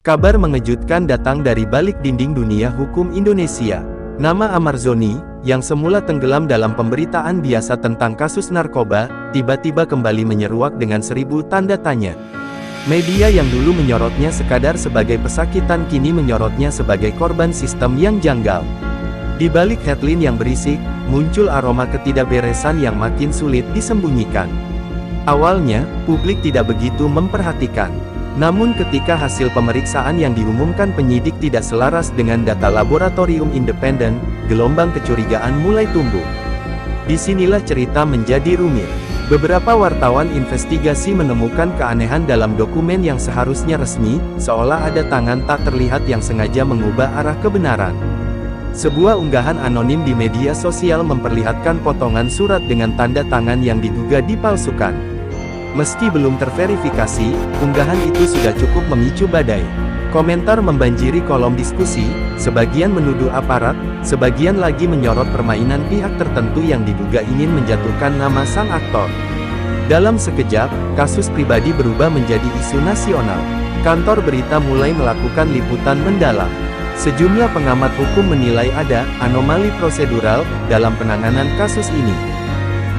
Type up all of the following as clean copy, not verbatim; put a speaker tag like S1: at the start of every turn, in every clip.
S1: Kabar mengejutkan datang dari balik dinding dunia hukum Indonesia. Nama Amar Zoni, yang semula tenggelam dalam pemberitaan biasa tentang kasus narkoba, tiba-tiba kembali menyeruak dengan 1000 tanda tanya. Media yang dulu menyorotnya sekadar sebagai pesakitan kini menyorotnya sebagai korban sistem yang janggal. Di balik headline yang berisik, muncul aroma ketidakberesan yang makin sulit disembunyikan. Awalnya, publik tidak begitu memperhatikan. Namun ketika hasil pemeriksaan yang diumumkan penyidik tidak selaras dengan data laboratorium independen, gelombang kecurigaan mulai tumbuh. Disinilah cerita menjadi rumit. Beberapa wartawan investigasi menemukan keanehan dalam dokumen yang seharusnya resmi, seolah ada tangan tak terlihat yang sengaja mengubah arah kebenaran. Sebuah unggahan anonim di media sosial memperlihatkan potongan surat dengan tanda tangan yang diduga dipalsukan. Meski belum terverifikasi, unggahan itu sudah cukup memicu badai. Komentar membanjiri kolom diskusi, sebagian menuduh aparat, sebagian lagi menyorot permainan pihak tertentu yang diduga ingin menjatuhkan nama sang aktor. Dalam sekejap, kasus pribadi berubah menjadi isu nasional. Kantor berita mulai melakukan liputan mendalam. Sejumlah pengamat hukum menilai ada anomali prosedural dalam penanganan kasus ini.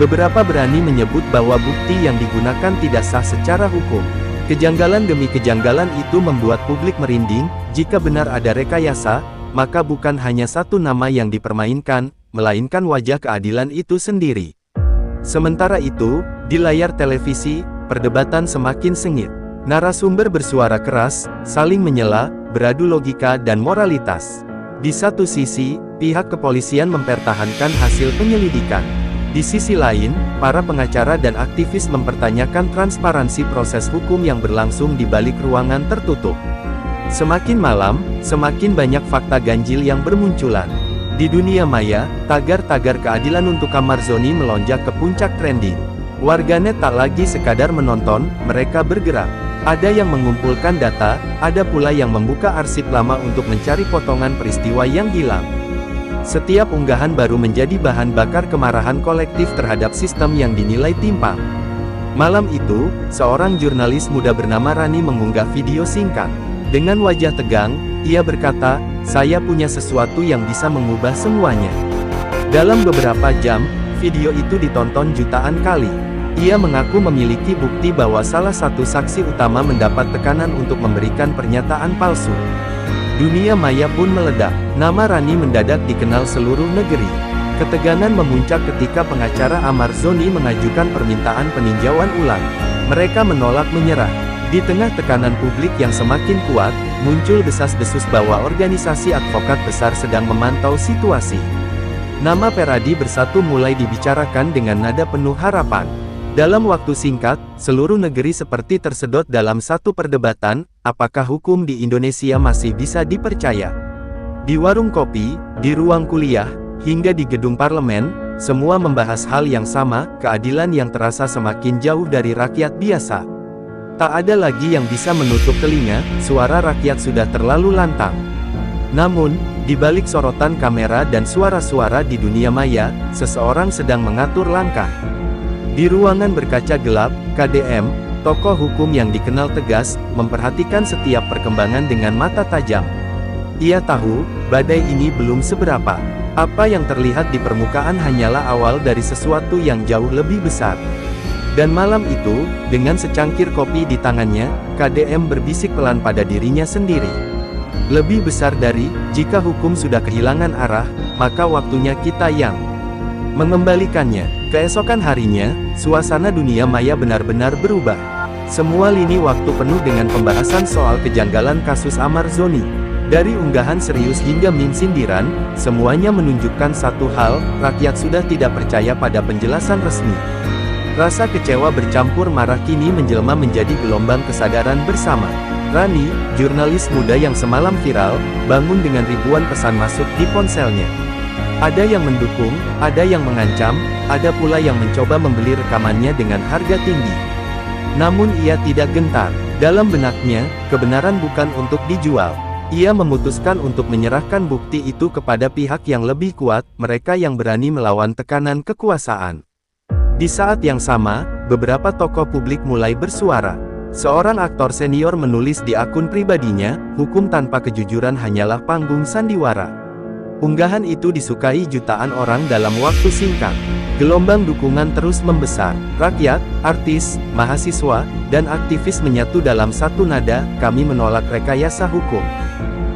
S1: Beberapa berani menyebut bahwa bukti yang digunakan tidak sah secara hukum. Kejanggalan demi kejanggalan itu membuat publik merinding. Jika benar ada rekayasa, maka bukan hanya satu nama yang dipermainkan, melainkan wajah keadilan itu sendiri. Sementara itu, di layar televisi, perdebatan semakin sengit. Narasumber bersuara keras, saling menyela, beradu logika dan moralitas. Di satu sisi, pihak kepolisian mempertahankan hasil penyelidikan. Di sisi lain, para pengacara dan aktivis mempertanyakan transparansi proses hukum yang berlangsung di balik ruangan tertutup. Semakin malam, semakin banyak fakta ganjil yang bermunculan. Di dunia maya, tagar-tagar keadilan untuk Amar Zoni melonjak ke puncak trending. Warganet tak lagi sekadar menonton, mereka bergerak. Ada yang mengumpulkan data, ada pula yang membuka arsip lama untuk mencari potongan peristiwa yang hilang. Setiap unggahan baru menjadi bahan bakar kemarahan kolektif terhadap sistem yang dinilai timpang. Malam itu, seorang jurnalis muda bernama Rani mengunggah video singkat. Dengan wajah tegang, ia berkata, "Saya punya sesuatu yang bisa mengubah semuanya." Dalam beberapa jam, video itu ditonton jutaan kali. Ia mengaku memiliki bukti bahwa salah satu saksi utama mendapat tekanan untuk memberikan pernyataan palsu. Dunia maya pun meledak. Nama Rani mendadak dikenal seluruh negeri. Ketegangan memuncak ketika pengacara Amar Zoni mengajukan permintaan peninjauan ulang. Mereka menolak menyerah. Di tengah tekanan publik yang semakin kuat, muncul desas-desus bahwa organisasi advokat besar sedang memantau situasi. Nama Peradi Bersatu mulai dibicarakan dengan nada penuh harapan. Dalam waktu singkat, seluruh negeri seperti tersedot dalam satu perdebatan, apakah hukum di Indonesia masih bisa dipercaya? Di warung kopi, di ruang kuliah, hingga di gedung parlemen, semua membahas hal yang sama, keadilan yang terasa semakin jauh dari rakyat biasa. Tak ada lagi yang bisa menutup telinga, suara rakyat sudah terlalu lantang. Namun, di balik sorotan kamera dan suara-suara di dunia maya, seseorang sedang mengatur langkah. Di ruangan berkaca gelap, KDM, tokoh hukum yang dikenal tegas, memperhatikan setiap perkembangan dengan mata tajam. Ia tahu, badai ini belum seberapa. Apa yang terlihat di permukaan hanyalah awal dari sesuatu yang jauh lebih besar. Dan malam itu, dengan secangkir kopi di tangannya, KDM berbisik pelan pada dirinya sendiri. Lebih besar dari, jika hukum sudah kehilangan arah, maka waktunya kita yang mengembalikannya. Keesokan harinya, suasana dunia maya benar-benar berubah. Semua lini waktu penuh dengan pembahasan soal kejanggalan kasus Amar Zoni. Dari unggahan serius hingga meme sindiran, semuanya menunjukkan satu hal, rakyat sudah tidak percaya pada penjelasan resmi. Rasa kecewa bercampur marah kini menjelma menjadi gelombang kesadaran bersama. Rani, jurnalis muda yang semalam viral, bangun dengan ribuan pesan masuk di ponselnya. Ada yang mendukung, ada yang mengancam, ada pula yang mencoba membeli rekamannya dengan harga tinggi. Namun ia tidak gentar. Dalam benaknya, kebenaran bukan untuk dijual. Ia memutuskan untuk menyerahkan bukti itu kepada pihak yang lebih kuat, mereka yang berani melawan tekanan kekuasaan. Di saat yang sama, beberapa tokoh publik mulai bersuara. Seorang aktor senior menulis di akun pribadinya, hukum tanpa kejujuran hanyalah panggung sandiwara. Unggahan itu disukai jutaan orang dalam waktu singkat. Gelombang dukungan terus membesar. Rakyat, artis, mahasiswa, dan aktivis menyatu dalam satu nada, kami menolak rekayasa hukum.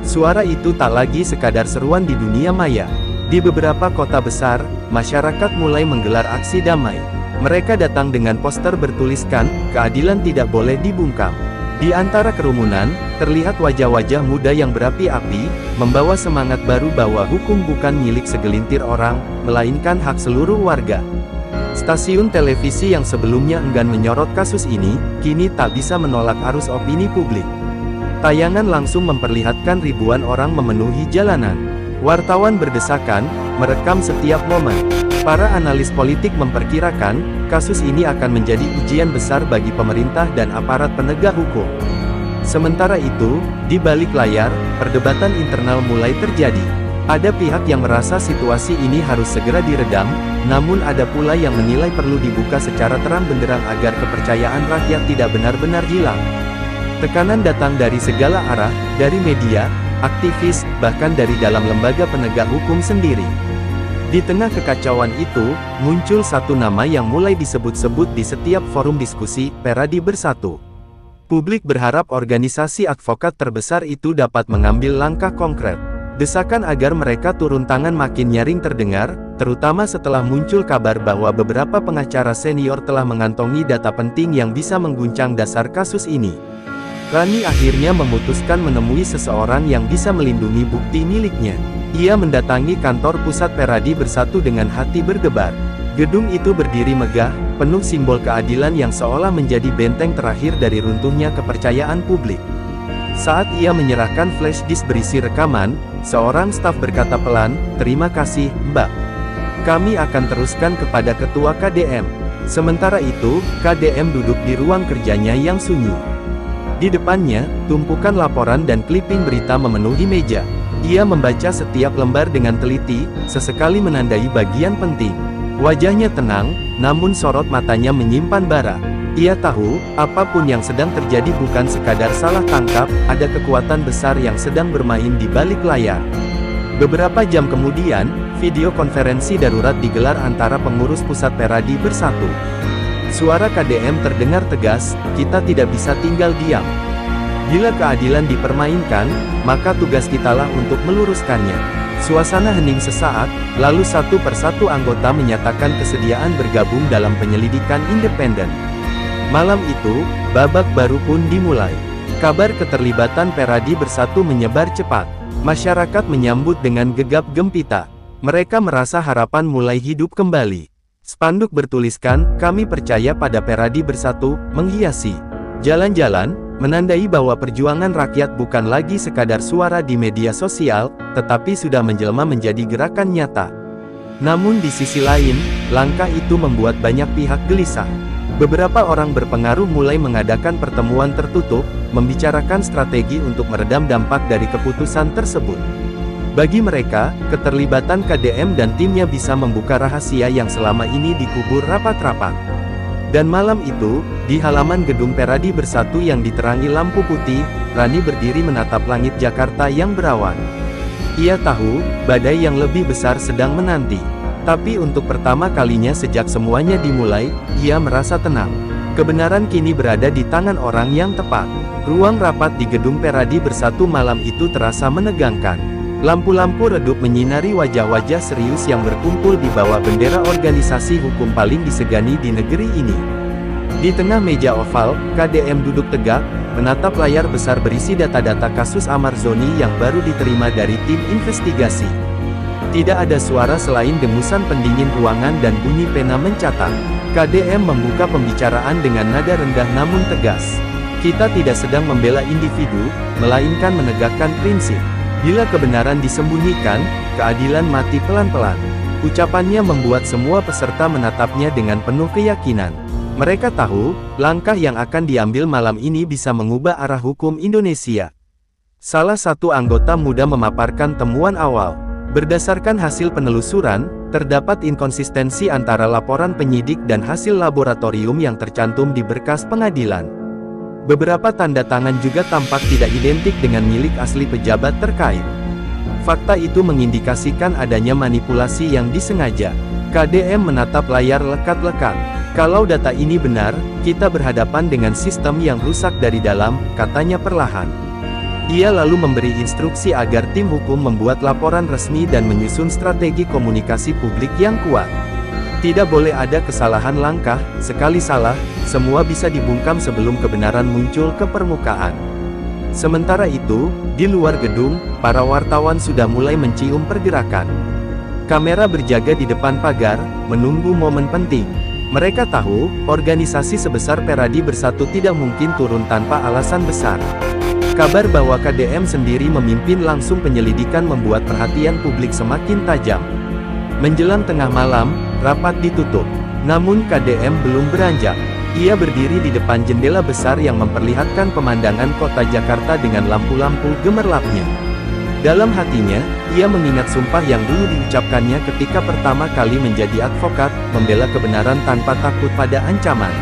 S1: Suara itu tak lagi sekadar seruan di dunia maya. Di beberapa kota besar, masyarakat mulai menggelar aksi damai. Mereka datang dengan poster bertuliskan, keadilan tidak boleh dibungkam. Di antara kerumunan, terlihat wajah-wajah muda yang berapi-api, membawa semangat baru bahwa hukum bukan milik segelintir orang, melainkan hak seluruh warga. Stasiun televisi yang sebelumnya enggan menyorot kasus ini, kini tak bisa menolak arus opini publik. Tayangan langsung memperlihatkan ribuan orang memenuhi jalanan. Wartawan berdesakan, merekam setiap momen. Para analis politik memperkirakan, kasus ini akan menjadi ujian besar bagi pemerintah dan aparat penegak hukum. Sementara itu, di balik layar, perdebatan internal mulai terjadi. Ada pihak yang merasa situasi ini harus segera diredam, namun ada pula yang menilai perlu dibuka secara terang benderang agar kepercayaan rakyat tidak benar-benar hilang. Tekanan datang dari segala arah, dari media, aktivis, bahkan dari dalam lembaga penegak hukum sendiri. Di tengah kekacauan itu, muncul satu nama yang mulai disebut-sebut di setiap forum diskusi, Peradi Bersatu. Publik berharap organisasi advokat terbesar itu dapat mengambil langkah konkret. Desakan agar mereka turun tangan makin nyaring terdengar, terutama setelah muncul kabar bahwa beberapa pengacara senior telah mengantongi data penting yang bisa mengguncang dasar kasus ini. Rani akhirnya memutuskan menemui seseorang yang bisa melindungi bukti miliknya. Ia mendatangi kantor pusat Peradi Bersatu dengan hati berdebar. Gedung itu berdiri megah, penuh simbol keadilan yang seolah menjadi benteng terakhir dari runtuhnya kepercayaan publik. Saat ia menyerahkan flash disk berisi rekaman, seorang staf berkata pelan, "Terima kasih, Mbak. Kami akan teruskan kepada Ketua KDM." Sementara itu, KDM duduk di ruang kerjanya yang sunyi. Di depannya, tumpukan laporan dan kliping berita memenuhi meja. Ia membaca setiap lembar dengan teliti, sesekali menandai bagian penting. Wajahnya tenang, namun sorot matanya menyimpan bara. Ia tahu, apapun yang sedang terjadi bukan sekadar salah tangkap, ada kekuatan besar yang sedang bermain di balik layar. Beberapa jam kemudian, video konferensi darurat digelar antara pengurus pusat Peradi Bersatu. Suara KDM terdengar tegas, "Kita tidak bisa tinggal diam. Bila keadilan dipermainkan, maka tugas kitalah untuk meluruskannya." Suasana hening sesaat, lalu satu persatu anggota menyatakan kesediaan bergabung dalam penyelidikan independen. Malam itu, babak baru pun dimulai. Kabar keterlibatan Peradi Bersatu menyebar cepat. Masyarakat menyambut dengan gegap gempita. Mereka merasa harapan mulai hidup kembali. Spanduk bertuliskan, "Kami percaya pada Peradi Bersatu," menghiasi jalan-jalan, menandai bahwa perjuangan rakyat bukan lagi sekadar suara di media sosial, tetapi sudah menjelma menjadi gerakan nyata. Namun di sisi lain, langkah itu membuat banyak pihak gelisah. Beberapa orang berpengaruh mulai mengadakan pertemuan tertutup, membicarakan strategi untuk meredam dampak dari keputusan tersebut. Bagi mereka, keterlibatan KDM dan timnya bisa membuka rahasia yang selama ini dikubur rapat-rapat. Dan malam itu, di halaman gedung Peradi Bersatu yang diterangi lampu putih, Rani berdiri menatap langit Jakarta yang berawan. Ia tahu, badai yang lebih besar sedang menanti. Tapi untuk pertama kalinya sejak semuanya dimulai, ia merasa tenang. Kebenaran kini berada di tangan orang yang tepat. Ruang rapat di gedung Peradi Bersatu malam itu terasa menegangkan. Lampu-lampu redup menyinari wajah-wajah serius yang berkumpul di bawah bendera organisasi hukum paling disegani di negeri ini. Di tengah meja oval, KDM duduk tegak, menatap layar besar berisi data-data kasus Amarzoni yang baru diterima dari tim investigasi. Tidak ada suara selain dengusan pendingin ruangan dan bunyi pena mencatat. KDM membuka pembicaraan dengan nada rendah namun tegas. "Kita tidak sedang membela individu, melainkan menegakkan prinsip. Bila kebenaran disembunyikan, keadilan mati pelan-pelan." Ucapannya membuat semua peserta menatapnya dengan penuh keyakinan. Mereka tahu, langkah yang akan diambil malam ini bisa mengubah arah hukum Indonesia. Salah satu anggota muda memaparkan temuan awal. Berdasarkan hasil penelusuran, terdapat inkonsistensi antara laporan penyidik dan hasil laboratorium yang tercantum di berkas pengadilan. Beberapa tanda tangan juga tampak tidak identik dengan milik asli pejabat terkait. Fakta itu mengindikasikan adanya manipulasi yang disengaja. KDM menatap layar lekat-lekat. Kalau data ini benar, kita berhadapan dengan sistem yang rusak dari dalam, katanya perlahan. Ia lalu memberi instruksi agar tim hukum membuat laporan resmi dan menyusun strategi komunikasi publik yang kuat. Tidak boleh ada kesalahan langkah, sekali salah, semua bisa dibungkam sebelum kebenaran muncul ke permukaan. Sementara itu, di luar gedung, para wartawan sudah mulai mencium pergerakan. Kamera berjaga di depan pagar, menunggu momen penting. Mereka tahu, organisasi sebesar Peradi Bersatu tidak mungkin turun tanpa alasan besar. Kabar bahwa KDM sendiri memimpin langsung penyelidikan membuat perhatian publik semakin tajam. Menjelang tengah malam, rapat ditutup. Namun KDM belum beranjak. Ia berdiri di depan jendela besar yang memperlihatkan pemandangan kota Jakarta dengan lampu-lampu gemerlapnya. Dalam hatinya, ia mengingat sumpah yang dulu diucapkannya ketika pertama kali menjadi advokat, membela kebenaran tanpa takut pada ancaman.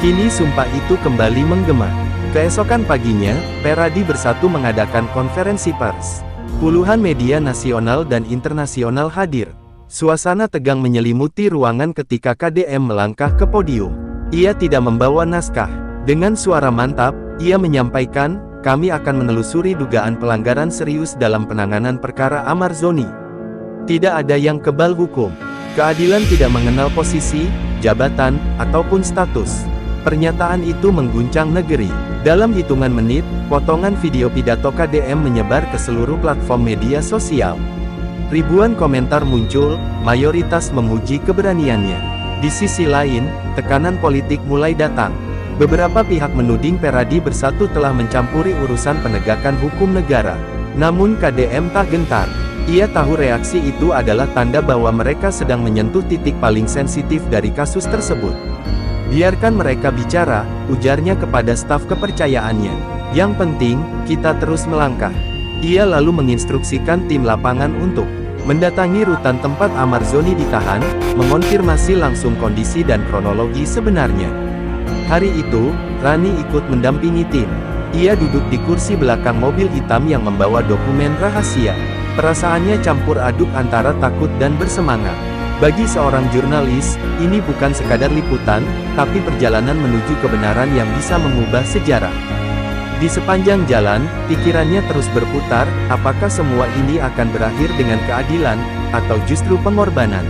S1: Kini sumpah itu kembali menggema. Keesokan paginya, Peradi Bersatu mengadakan konferensi pers. Puluhan media nasional dan internasional hadir. Suasana tegang menyelimuti ruangan ketika KDM melangkah ke podium. Ia tidak membawa naskah. Dengan suara mantap, ia menyampaikan, "Kami akan menelusuri dugaan pelanggaran serius dalam penanganan perkara Amarzoni. Tidak ada yang kebal hukum. Keadilan tidak mengenal posisi, jabatan, ataupun status." Pernyataan itu mengguncang negeri. Dalam hitungan menit, potongan video pidato KDM menyebar ke seluruh platform media sosial. Ribuan komentar muncul, mayoritas memuji keberaniannya. Di sisi lain, tekanan politik mulai datang. Beberapa pihak menuding Peradi Bersatu telah mencampuri urusan penegakan hukum negara. Namun KDM tak gentar. Ia tahu reaksi itu adalah tanda bahwa mereka sedang menyentuh titik paling sensitif dari kasus tersebut. "Biarkan mereka bicara," ujarnya kepada staf kepercayaannya. "Yang penting, kita terus melangkah." Ia lalu menginstruksikan tim lapangan untuk mendatangi rutan tempat Amarzoni ditahan, mengonfirmasi langsung kondisi dan kronologi sebenarnya. Hari itu, Rani ikut mendampingi tim. Ia duduk di kursi belakang mobil hitam yang membawa dokumen rahasia. Perasaannya campur aduk antara takut dan bersemangat. Bagi seorang jurnalis, ini bukan sekadar liputan, tapi perjalanan menuju kebenaran yang bisa mengubah sejarah. Di sepanjang jalan, pikirannya terus berputar, apakah semua ini akan berakhir dengan keadilan, atau justru pengorbanan.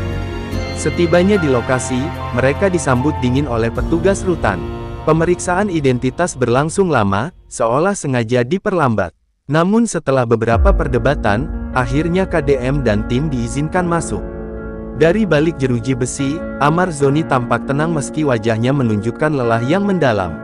S1: Setibanya di lokasi, mereka disambut dingin oleh petugas rutan. Pemeriksaan identitas berlangsung lama, seolah sengaja diperlambat. Namun setelah beberapa perdebatan, akhirnya KDM dan tim diizinkan masuk. Dari balik jeruji besi, Amarzoni tampak tenang meski wajahnya menunjukkan lelah yang mendalam.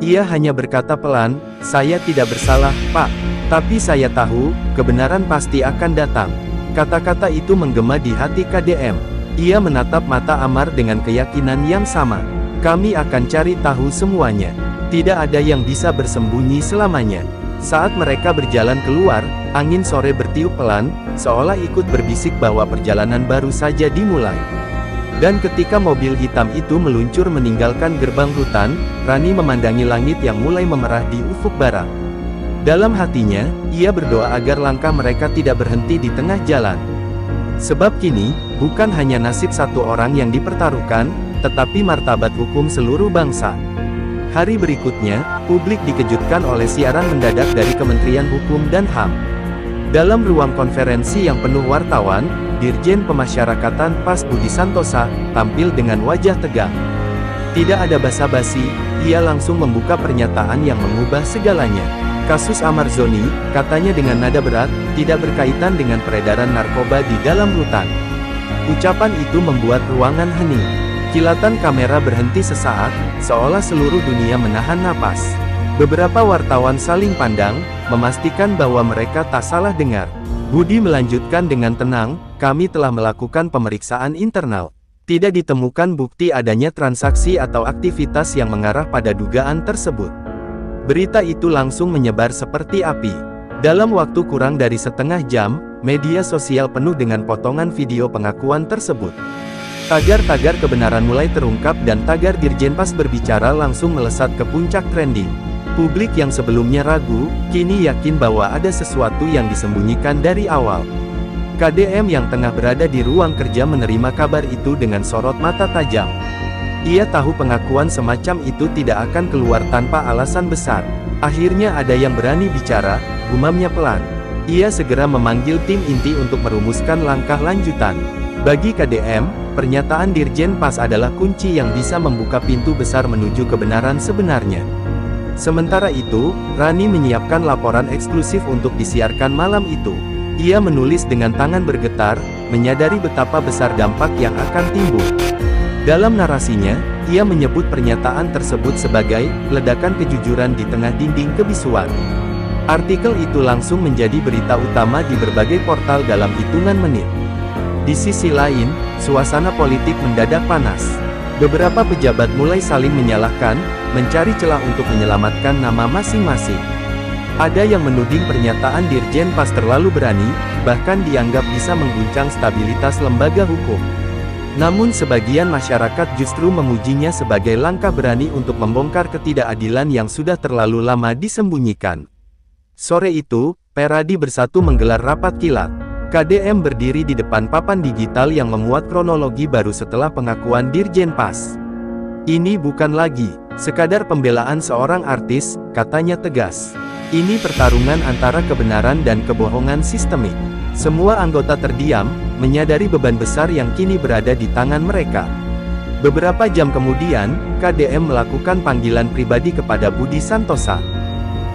S1: Ia hanya berkata pelan, "Saya tidak bersalah, Pak. Tapi saya tahu, kebenaran pasti akan datang." Kata-kata itu menggema di hati KDM. Ia menatap mata Amar dengan keyakinan yang sama. "Kami akan cari tahu semuanya. Tidak ada yang bisa bersembunyi selamanya." Saat mereka berjalan keluar, angin sore bertiup pelan, seolah ikut berbisik bahwa perjalanan baru saja dimulai. Dan ketika mobil hitam itu meluncur meninggalkan gerbang rutan, Rani memandangi langit yang mulai memerah di ufuk barat. Dalam hatinya, ia berdoa agar langkah mereka tidak berhenti di tengah jalan. Sebab kini, bukan hanya nasib satu orang yang dipertaruhkan, tetapi martabat hukum seluruh bangsa. Hari berikutnya, publik dikejutkan oleh siaran mendadak dari Kementerian Hukum dan HAM. Dalam ruang konferensi yang penuh wartawan, Dirjen Pemasyarakatan Pas Budi Santosa tampil dengan wajah tegang. Tidak ada basa-basi, ia langsung membuka pernyataan yang mengubah segalanya. "Kasus Amarzoni," katanya dengan nada berat, "tidak berkaitan dengan peredaran narkoba di dalam rutan." Ucapan itu membuat ruangan hening. Kilatan kamera berhenti sesaat, seolah seluruh dunia menahan napas. Beberapa wartawan saling pandang, memastikan bahwa mereka tak salah dengar. Budi melanjutkan dengan tenang, "Kami telah melakukan pemeriksaan internal. Tidak ditemukan bukti adanya transaksi atau aktivitas yang mengarah pada dugaan tersebut." Berita itu langsung menyebar seperti api. Dalam waktu kurang dari setengah jam, media sosial penuh dengan potongan video pengakuan tersebut. Tagar-tagar kebenaran mulai terungkap dan tagar Dirjen Pas berbicara langsung melesat ke puncak trending. Publik yang sebelumnya ragu, kini yakin bahwa ada sesuatu yang disembunyikan dari awal. KDM yang tengah berada di ruang kerja menerima kabar itu dengan sorot mata tajam. Ia tahu pengakuan semacam itu tidak akan keluar tanpa alasan besar. Akhirnya ada yang berani bicara, gumamnya pelan. Ia segera memanggil tim inti untuk merumuskan langkah lanjutan. Bagi KDM, pernyataan Dirjen Pas adalah kunci yang bisa membuka pintu besar menuju kebenaran sebenarnya. Sementara itu, Rani menyiapkan laporan eksklusif untuk disiarkan malam itu. Ia menulis dengan tangan bergetar, menyadari betapa besar dampak yang akan timbul. Dalam narasinya, ia menyebut pernyataan tersebut sebagai ledakan kejujuran di tengah dinding kebisuan. Artikel itu langsung menjadi berita utama di berbagai portal dalam hitungan menit. Di sisi lain, suasana politik mendadak panas. Beberapa pejabat mulai saling menyalahkan, mencari celah untuk menyelamatkan nama masing-masing. Ada yang menuding pernyataan Dirjen Pas terlalu berani, bahkan dianggap bisa mengguncang stabilitas lembaga hukum. Namun sebagian masyarakat justru memujinya sebagai langkah berani untuk membongkar ketidakadilan yang sudah terlalu lama disembunyikan. Sore itu, Peradi Bersatu menggelar rapat kilat. KDM berdiri di depan papan digital yang memuat kronologi baru setelah pengakuan Dirjen Pas. Ini bukan lagi sekadar pembelaan seorang artis, katanya tegas. Ini pertarungan antara kebenaran dan kebohongan sistemik. Semua anggota terdiam, menyadari beban besar yang kini berada di tangan mereka. Beberapa jam kemudian, KDM melakukan panggilan pribadi kepada Budi Santosa.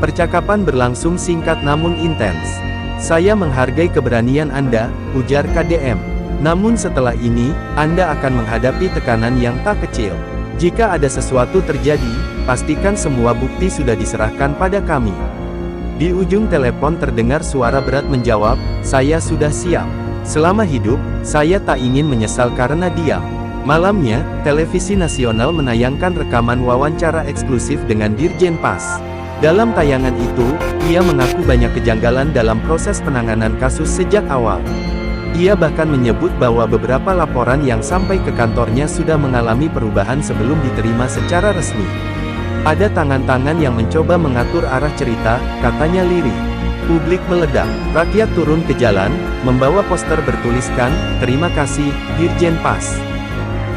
S1: Percakapan berlangsung singkat namun intens. "Saya menghargai keberanian Anda," ujar KDM. "Namun setelah ini, Anda akan menghadapi tekanan yang tak kecil. Jika ada sesuatu terjadi, pastikan semua bukti sudah diserahkan pada kami." Di ujung telepon terdengar suara berat menjawab, "Saya sudah siap. Selama hidup, saya tak ingin menyesal karena diam." Malamnya, televisi nasional menayangkan rekaman wawancara eksklusif dengan Dirjen Pas. Dalam tayangan itu, ia mengaku banyak kejanggalan dalam proses penanganan kasus sejak awal. Ia bahkan menyebut bahwa beberapa laporan yang sampai ke kantornya sudah mengalami perubahan sebelum diterima secara resmi. "Ada tangan-tangan yang mencoba mengatur arah cerita," katanya lirih. Publik meledak, rakyat turun ke jalan, membawa poster bertuliskan, "Terima kasih, Dirjen Pas."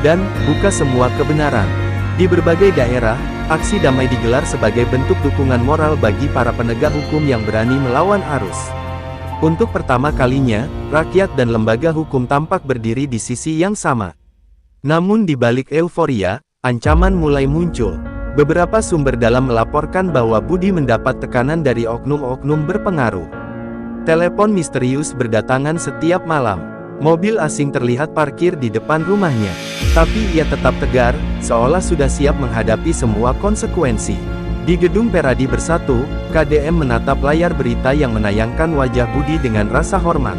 S1: Dan, "Buka semua kebenaran." Di berbagai daerah, aksi damai digelar sebagai bentuk dukungan moral bagi para penegak hukum yang berani melawan arus. Untuk pertama kalinya, rakyat dan lembaga hukum tampak berdiri di sisi yang sama. Namun di balik euforia, ancaman mulai muncul. Beberapa sumber dalam melaporkan bahwa Budi mendapat tekanan dari oknum-oknum berpengaruh. Telepon misterius berdatangan setiap malam. Mobil asing terlihat parkir di depan rumahnya. Tapi ia tetap tegar, seolah sudah siap menghadapi semua konsekuensi. Di gedung Peradi Bersatu, KDM menatap layar berita yang menayangkan wajah Budi dengan rasa hormat.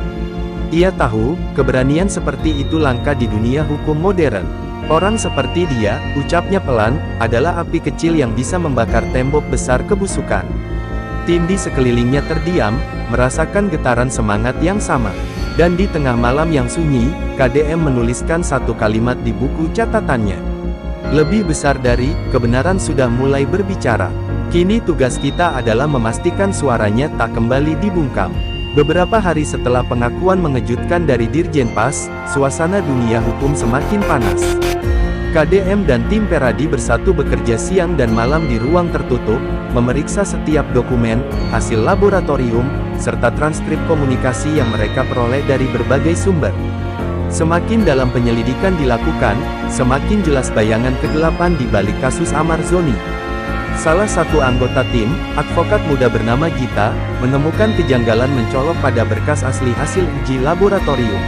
S1: Ia tahu, keberanian seperti itu langka di dunia hukum modern. "Orang seperti dia," ucapnya pelan, "adalah api kecil yang bisa membakar tembok besar kebusukan." Tim di sekelilingnya terdiam, merasakan getaran semangat yang sama. Dan di tengah malam yang sunyi, KDM menuliskan satu kalimat di buku catatannya. "Lebih besar dari, kebenaran sudah mulai berbicara. Kini tugas kita adalah memastikan suaranya tak kembali dibungkam." Beberapa hari setelah pengakuan mengejutkan dari Dirjen Pas, suasana dunia hukum semakin panas. KDM dan tim Peradi Bersatu bekerja siang dan malam di ruang tertutup, memeriksa setiap dokumen, hasil laboratorium, serta transkrip komunikasi yang mereka peroleh dari berbagai sumber. Semakin dalam penyelidikan dilakukan, semakin jelas bayangan kegelapan di balik kasus Amarzoni. Salah satu anggota tim, advokat muda bernama Gita, menemukan kejanggalan mencolok pada berkas asli hasil uji laboratorium.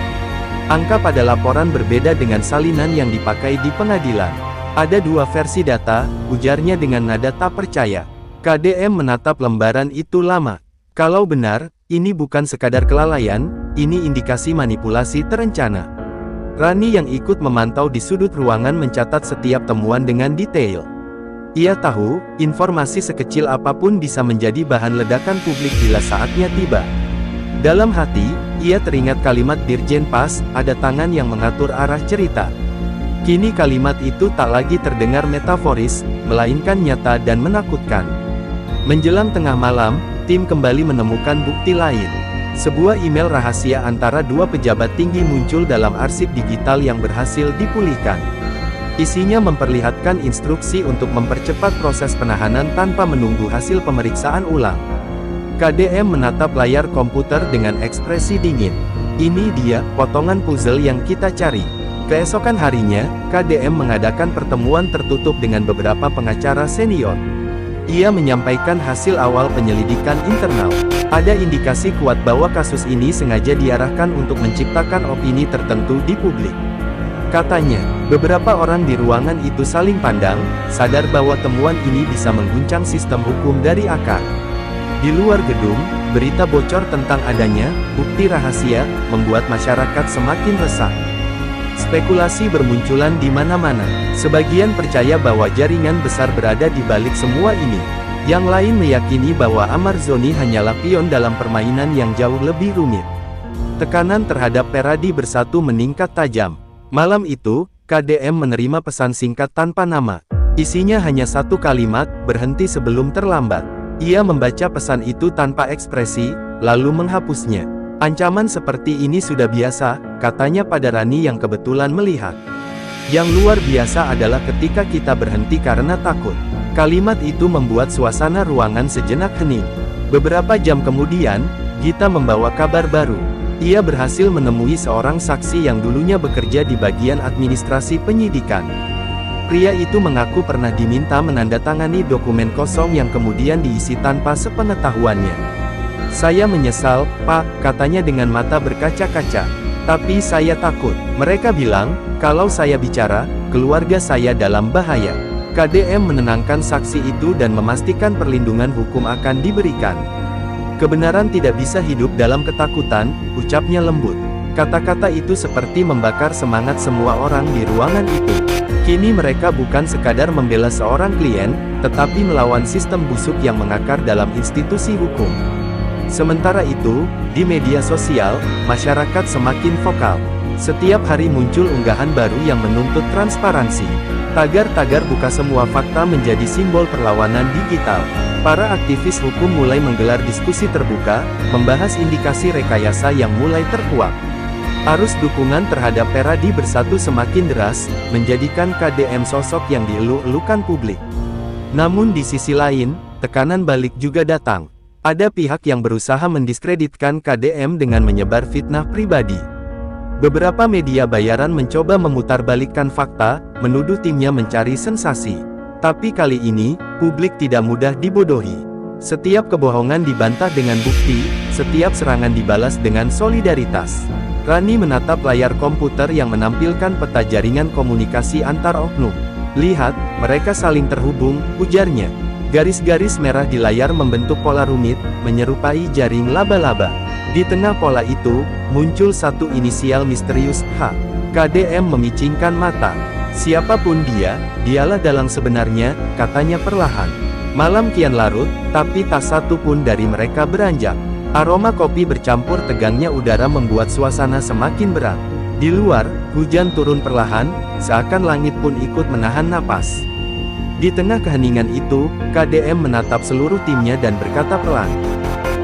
S1: Angka pada laporan berbeda dengan salinan yang dipakai di pengadilan. "Ada dua versi data," ujarnya dengan nada tak percaya. KDM menatap lembaran itu lama. Kalau benar, ini bukan sekadar kelalaian, ini indikasi manipulasi terencana. Rani yang ikut memantau di sudut ruangan mencatat setiap temuan dengan detail. Ia tahu, informasi sekecil apapun bisa menjadi bahan ledakan publik bila saatnya tiba. Dalam hati, ia teringat kalimat Dirjen Pas, "Ada tangan yang mengatur arah cerita." Kini kalimat itu tak lagi terdengar metaforis, melainkan nyata dan menakutkan. Menjelang tengah malam, tim kembali menemukan bukti lain. Sebuah email rahasia antara dua pejabat tinggi muncul dalam arsip digital yang berhasil dipulihkan. Isinya memperlihatkan instruksi untuk mempercepat proses penahanan tanpa menunggu hasil pemeriksaan ulang. KDM menatap layar komputer dengan ekspresi dingin. Ini dia, potongan puzzle yang kita cari. Keesokan harinya, KDM mengadakan pertemuan tertutup dengan beberapa pengacara senior. Ia menyampaikan hasil awal penyelidikan internal. Ada indikasi kuat bahwa kasus ini sengaja diarahkan untuk menciptakan opini tertentu di publik. Katanya, beberapa orang di ruangan itu saling pandang, sadar bahwa temuan ini bisa mengguncang sistem hukum dari akar. Di luar gedung, berita bocor tentang adanya bukti rahasia membuat masyarakat semakin resah. Spekulasi bermunculan di mana-mana. Sebagian percaya bahwa jaringan besar berada di balik semua ini. Yang lain meyakini bahwa Amarzoni hanyalah pion dalam permainan yang jauh lebih rumit. Tekanan terhadap Peradi Bersatu meningkat tajam. Malam itu, KDM menerima pesan singkat tanpa nama. Isinya hanya satu kalimat, berhenti sebelum terlambat. Ia membaca pesan itu tanpa ekspresi, lalu menghapusnya. Ancaman seperti ini sudah biasa, katanya pada Rani yang kebetulan melihat. Yang luar biasa adalah ketika kita berhenti karena takut. Kalimat itu membuat suasana ruangan sejenak hening. Beberapa jam kemudian, Gita membawa kabar baru. Ia berhasil menemui seorang saksi yang dulunya bekerja di bagian administrasi penyidikan. Pria itu mengaku pernah diminta menandatangani dokumen kosong yang kemudian diisi tanpa sepengetahuannya. Saya menyesal, Pak, katanya dengan mata berkaca-kaca. Tapi saya takut. Mereka bilang, kalau saya bicara, keluarga saya dalam bahaya. KDM menenangkan saksi itu dan memastikan perlindungan hukum akan diberikan. Kebenaran tidak bisa hidup dalam ketakutan, ucapnya lembut. Kata-kata itu seperti membakar semangat semua orang di ruangan itu. Kini mereka bukan sekadar membela seorang klien, tetapi melawan sistem busuk yang mengakar dalam institusi hukum. Sementara itu, di media sosial, masyarakat semakin vokal. Setiap hari muncul unggahan baru yang menuntut transparansi. Tagar-tagar buka semua fakta menjadi simbol perlawanan digital. Para aktivis hukum mulai menggelar diskusi terbuka, membahas indikasi rekayasa yang mulai terkuak. Arus dukungan terhadap Peradi Bersatu semakin deras, menjadikan KDM sosok yang dielu-elukan publik. Namun di sisi lain, tekanan balik juga datang. Ada pihak yang berusaha mendiskreditkan KDM dengan menyebar fitnah pribadi. Beberapa media bayaran mencoba memutarbalikkan fakta, menuduh timnya mencari sensasi. Tapi kali ini, publik tidak mudah dibodohi. Setiap kebohongan dibantah dengan bukti, setiap serangan dibalas dengan solidaritas. Rani menatap layar komputer yang menampilkan peta jaringan komunikasi antar oknum. Lihat, mereka saling terhubung, ujarnya. Garis-garis merah di layar membentuk pola rumit, menyerupai jaring laba-laba. Di tengah pola itu, muncul satu inisial misterius, H. KDM memicingkan mata. Siapapun dia, dialah dalang sebenarnya, katanya perlahan. Malam kian larut, tapi tak satu pun dari mereka beranjak. Aroma kopi bercampur tegangnya udara membuat suasana semakin berat. Di luar, hujan turun perlahan, seakan langit pun ikut menahan napas. Di tengah keheningan itu, KDM menatap seluruh timnya dan berkata pelan.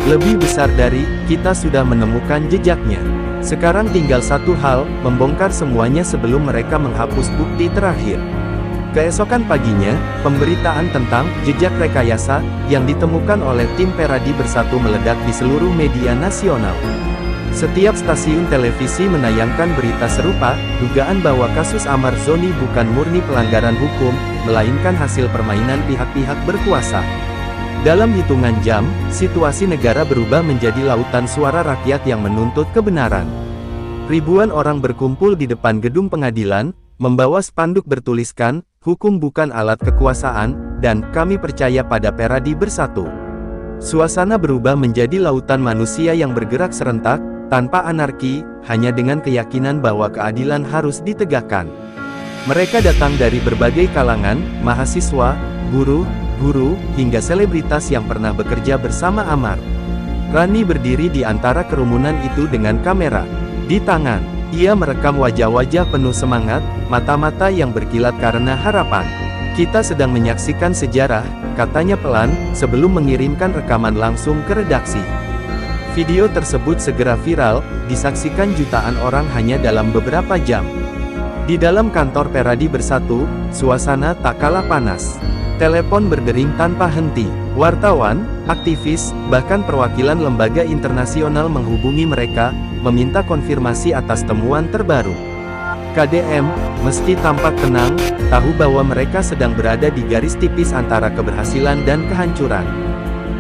S1: Lebih besar dari, kita sudah menemukan jejaknya. Sekarang tinggal satu hal, membongkar semuanya sebelum mereka menghapus bukti terakhir. Keesokan paginya, pemberitaan tentang jejak rekayasa yang ditemukan oleh tim Peradi Bersatu meledak di seluruh media nasional. Setiap stasiun televisi menayangkan berita serupa, dugaan bahwa kasus Amarzoni bukan murni pelanggaran hukum, melainkan hasil permainan pihak-pihak berkuasa. Dalam hitungan jam, situasi negara berubah menjadi lautan suara rakyat yang menuntut kebenaran. Ribuan orang berkumpul di depan gedung pengadilan, membawa spanduk bertuliskan, hukum bukan alat kekuasaan, dan kami percaya pada Peradi Bersatu. Suasana berubah menjadi lautan manusia yang bergerak serentak, tanpa anarki, hanya dengan keyakinan bahwa keadilan harus ditegakkan. Mereka datang dari berbagai kalangan, mahasiswa, buruh, guru, hingga selebritas yang pernah bekerja bersama Amar. Rani berdiri di antara kerumunan itu dengan kamera di tangan. Ia merekam wajah-wajah penuh semangat, mata-mata yang berkilat karena harapan. "Kita sedang menyaksikan sejarah," katanya pelan, sebelum mengirimkan rekaman langsung ke redaksi. Video tersebut segera viral, disaksikan jutaan orang hanya dalam beberapa jam. Di dalam kantor Peradi Bersatu, suasana tak kalah panas. Telepon berdering tanpa henti. Wartawan, aktivis, bahkan perwakilan lembaga internasional menghubungi mereka, meminta konfirmasi atas temuan terbaru. KDM, meski tampak tenang, tahu bahwa mereka sedang berada di garis tipis antara keberhasilan dan kehancuran.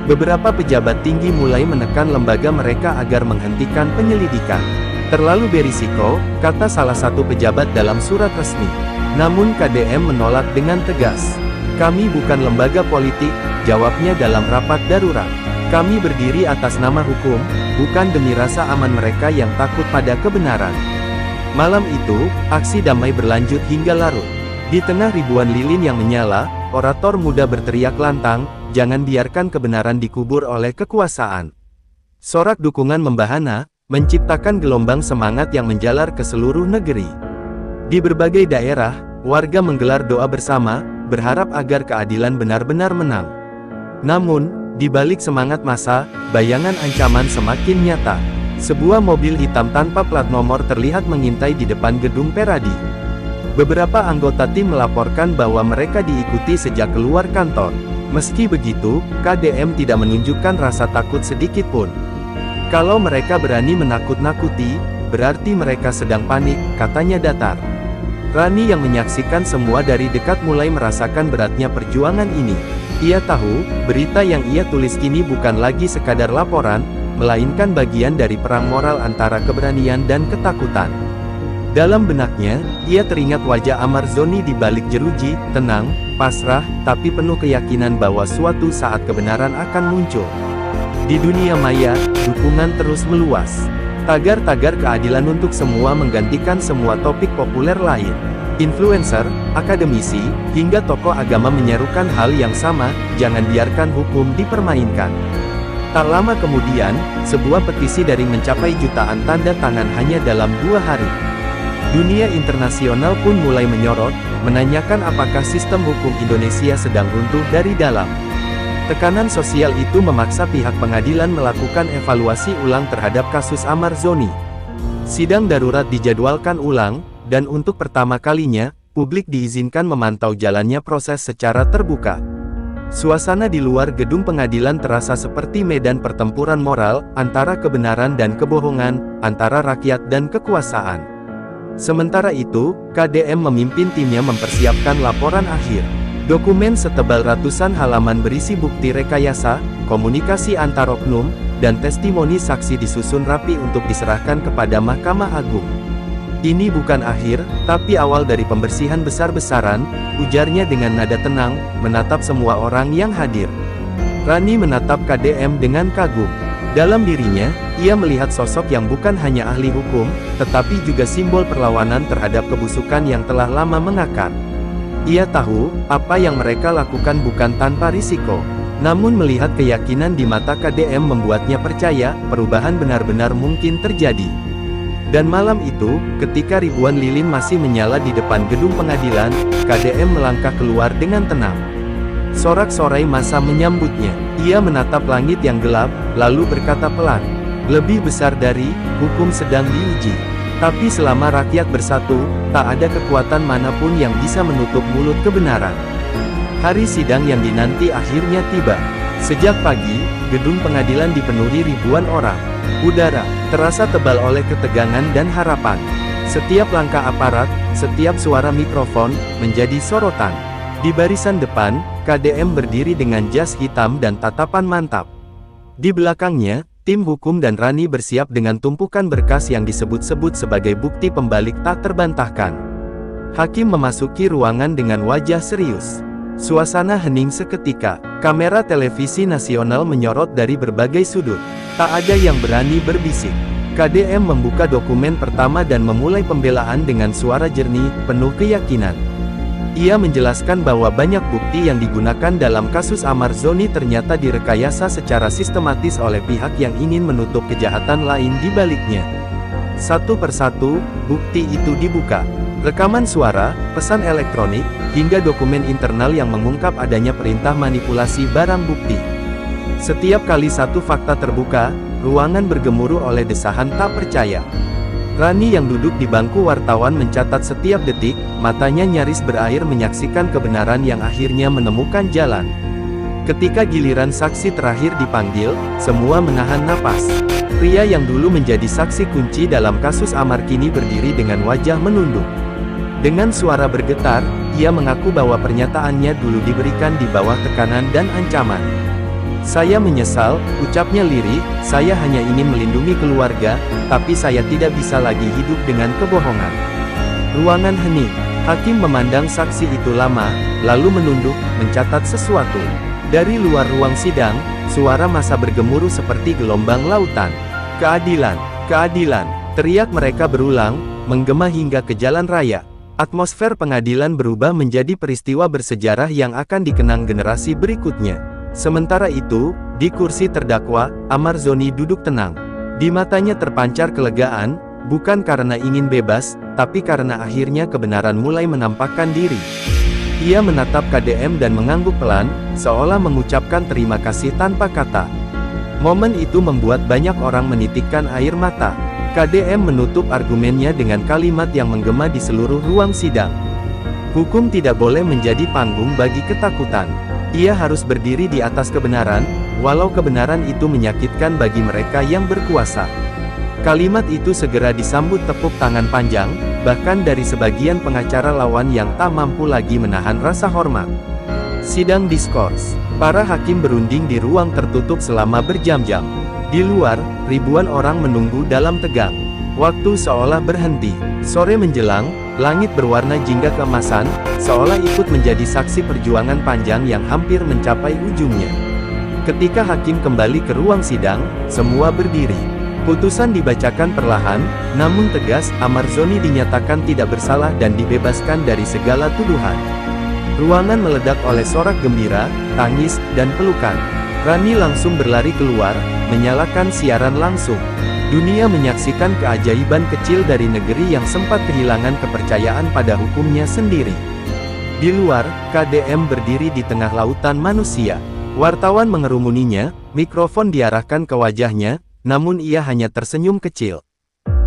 S1: Beberapa pejabat tinggi mulai menekan lembaga mereka agar menghentikan penyelidikan. "Terlalu berisiko," kata salah satu pejabat dalam surat resmi. Namun KDM menolak dengan tegas. "Kami bukan lembaga politik," jawabnya dalam rapat darurat. "Kami berdiri atas nama hukum, bukan demi rasa aman mereka yang takut pada kebenaran." Malam itu, aksi damai berlanjut hingga larut. Di tengah ribuan lilin yang menyala, orator muda berteriak lantang, "Jangan biarkan kebenaran dikubur oleh kekuasaan." Sorak dukungan membahana, menciptakan gelombang semangat yang menjalar ke seluruh negeri. Di berbagai daerah, warga menggelar doa bersama, berharap agar keadilan benar-benar menang. Namun, di balik semangat massa, bayangan ancaman semakin nyata. Sebuah mobil hitam tanpa plat nomor terlihat mengintai di depan gedung Peradi. Beberapa anggota tim melaporkan bahwa mereka diikuti sejak keluar kantor. Meski begitu, KDM tidak menunjukkan rasa takut sedikit pun. "Kalau mereka berani menakut-nakuti, berarti mereka sedang panik," katanya datar. Rani yang menyaksikan semua dari dekat mulai merasakan beratnya perjuangan ini. Ia tahu, berita yang ia tulis kini bukan lagi sekadar laporan, melainkan bagian dari perang moral antara keberanian dan ketakutan. Dalam benaknya, ia teringat wajah Amarzoni di balik jeruji, tenang, pasrah, tapi penuh keyakinan bahwa suatu saat kebenaran akan muncul. Di dunia maya, dukungan terus meluas. Tagar-tagar keadilan untuk semua menggantikan semua topik populer lain. Influencer, akademisi, hingga tokoh agama menyerukan hal yang sama, jangan biarkan hukum dipermainkan. Tak lama kemudian, sebuah petisi daring mencapai jutaan tanda tangan hanya dalam 2 hari. Dunia internasional pun mulai menyorot, menanyakan apakah sistem hukum Indonesia sedang runtuh dari dalam. Tekanan sosial itu memaksa pihak pengadilan melakukan evaluasi ulang terhadap kasus Amarzoni. Sidang darurat dijadwalkan ulang, dan untuk pertama kalinya, publik diizinkan memantau jalannya proses secara terbuka. Suasana di luar gedung pengadilan terasa seperti medan pertempuran moral, antara kebenaran dan kebohongan, antara rakyat dan kekuasaan. Sementara itu, KDM memimpin timnya mempersiapkan laporan akhir. Dokumen setebal ratusan halaman berisi bukti rekayasa, komunikasi antar oknum, dan testimoni saksi disusun rapi untuk diserahkan kepada Mahkamah Agung. "Ini bukan akhir, tapi awal dari pembersihan besar-besaran," ujarnya dengan nada tenang, menatap semua orang yang hadir. Rani menatap KDM dengan kagum. Dalam dirinya, ia melihat sosok yang bukan hanya ahli hukum, tetapi juga simbol perlawanan terhadap kebusukan yang telah lama mengakar. Ia tahu, apa yang mereka lakukan bukan tanpa risiko. Namun melihat keyakinan di mata KDM membuatnya percaya, perubahan benar-benar mungkin terjadi. Dan malam itu, ketika ribuan lilin masih menyala di depan gedung pengadilan, KDM melangkah keluar dengan tenang. Sorak-sorai massa menyambutnya. Ia menatap langit yang gelap, lalu berkata pelan, "Lebih besar dari, hukum sedang diuji. Tapi selama rakyat bersatu, tak ada kekuatan manapun yang bisa menutup mulut kebenaran." Hari sidang yang dinanti akhirnya tiba. Sejak pagi, gedung pengadilan dipenuhi ribuan orang. Udara terasa tebal oleh ketegangan dan harapan. Setiap langkah aparat, setiap suara mikrofon, menjadi sorotan. Di barisan depan, KDM berdiri dengan jas hitam dan tatapan mantap. Di belakangnya, tim hukum dan Rani bersiap dengan tumpukan berkas yang disebut-sebut sebagai bukti pembalik tak terbantahkan. Hakim memasuki ruangan dengan wajah serius. Suasana hening seketika. Kamera televisi nasional menyorot dari berbagai sudut. Tak ada yang berani berbisik. KDM membuka dokumen pertama dan memulai pembelaan dengan suara jernih, penuh keyakinan. Ia menjelaskan bahwa banyak bukti yang digunakan dalam kasus Amarzoni ternyata direkayasa secara sistematis oleh pihak yang ingin menutup kejahatan lain di baliknya. Satu persatu, bukti itu dibuka. Rekaman suara, pesan elektronik, hingga dokumen internal yang mengungkap adanya perintah manipulasi barang bukti. Setiap kali satu fakta terbuka, ruangan bergemuruh oleh desahan tak percaya. Rani yang duduk di bangku wartawan mencatat setiap detik, matanya nyaris berair menyaksikan kebenaran yang akhirnya menemukan jalan. Ketika giliran saksi terakhir dipanggil, semua menahan napas. Pria yang dulu menjadi saksi kunci dalam kasus Amar kini berdiri dengan wajah menunduk. Dengan suara bergetar, ia mengaku bahwa pernyataannya dulu diberikan di bawah tekanan dan ancaman. "Saya menyesal," ucapnya lirih, "saya hanya ingin melindungi keluarga, tapi saya tidak bisa lagi hidup dengan kebohongan." Ruangan hening. Hakim memandang saksi itu lama, lalu menunduk, mencatat sesuatu. Dari luar ruang sidang, suara massa bergemuruh seperti gelombang lautan. "Keadilan! Keadilan!" teriak mereka berulang, menggema hingga ke jalan raya. Atmosfer pengadilan berubah menjadi peristiwa bersejarah yang akan dikenang generasi berikutnya. Sementara itu, di kursi terdakwa, Amar Zoni duduk tenang. Di matanya terpancar kelegaan, bukan karena ingin bebas, tapi karena akhirnya kebenaran mulai menampakkan diri. Ia menatap KDM dan mengangguk pelan, seolah mengucapkan terima kasih tanpa kata. Momen itu membuat banyak orang menitikkan air mata. KDM menutup argumennya dengan kalimat yang menggema di seluruh ruang sidang. "Hukum tidak boleh menjadi panggung bagi ketakutan. Ia harus berdiri di atas kebenaran, walau kebenaran itu menyakitkan bagi mereka yang berkuasa." Kalimat itu segera disambut tepuk tangan panjang, bahkan dari sebagian pengacara lawan yang tak mampu lagi menahan rasa hormat. Sidang diskors. Para hakim berunding di ruang tertutup selama berjam-jam. Di luar, ribuan orang menunggu dalam tegang. Waktu seolah berhenti. Sore menjelang, langit berwarna jingga keemasan, seolah ikut menjadi saksi perjuangan panjang yang hampir mencapai ujungnya. Ketika hakim kembali ke ruang sidang, semua berdiri. Putusan dibacakan perlahan, namun tegas. Amar Zoni dinyatakan tidak bersalah dan dibebaskan dari segala tuduhan. Ruangan meledak oleh sorak gembira, tangis, dan pelukan. Rani langsung berlari keluar, menyalakan siaran langsung. Dunia menyaksikan keajaiban kecil dari negeri yang sempat kehilangan kepercayaan pada hukumnya sendiri. Di luar, KDM berdiri di tengah lautan manusia. Wartawan mengerumuninya, mikrofon diarahkan ke wajahnya, namun ia hanya tersenyum kecil.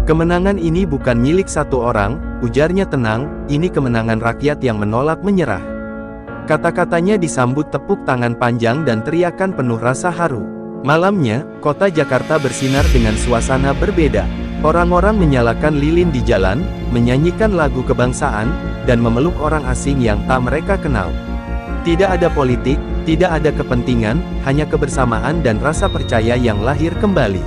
S1: "Kemenangan ini bukan milik satu orang," ujarnya tenang, "ini kemenangan rakyat yang menolak menyerah." Kata-katanya disambut tepuk tangan panjang dan teriakan penuh rasa haru. Malamnya, kota Jakarta bersinar dengan suasana berbeda. Orang-orang menyalakan lilin di jalan, menyanyikan lagu kebangsaan, dan memeluk orang asing yang tak mereka kenal. Tidak ada politik, tidak ada kepentingan, hanya kebersamaan dan rasa percaya yang lahir kembali.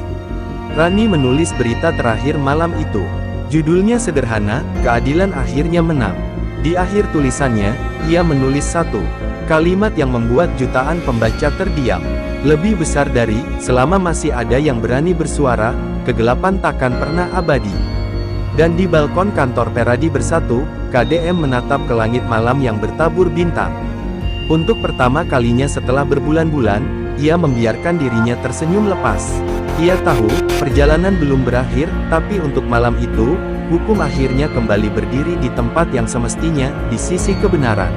S1: Rani menulis berita terakhir malam itu. Judulnya sederhana, "Keadilan Akhirnya Menang." Di akhir tulisannya, ia menulis satu kalimat yang membuat jutaan pembaca terdiam. Lebih besar dari, "Selama masih ada yang berani bersuara, kegelapan takkan pernah abadi." Dan di balkon kantor Peradi Bersatu, KDM menatap ke langit malam yang bertabur bintang. Untuk pertama kalinya setelah berbulan-bulan, ia membiarkan dirinya tersenyum lepas. Ia tahu, perjalanan belum berakhir, tapi untuk malam itu, hukum akhirnya kembali berdiri di tempat yang semestinya, di sisi kebenaran.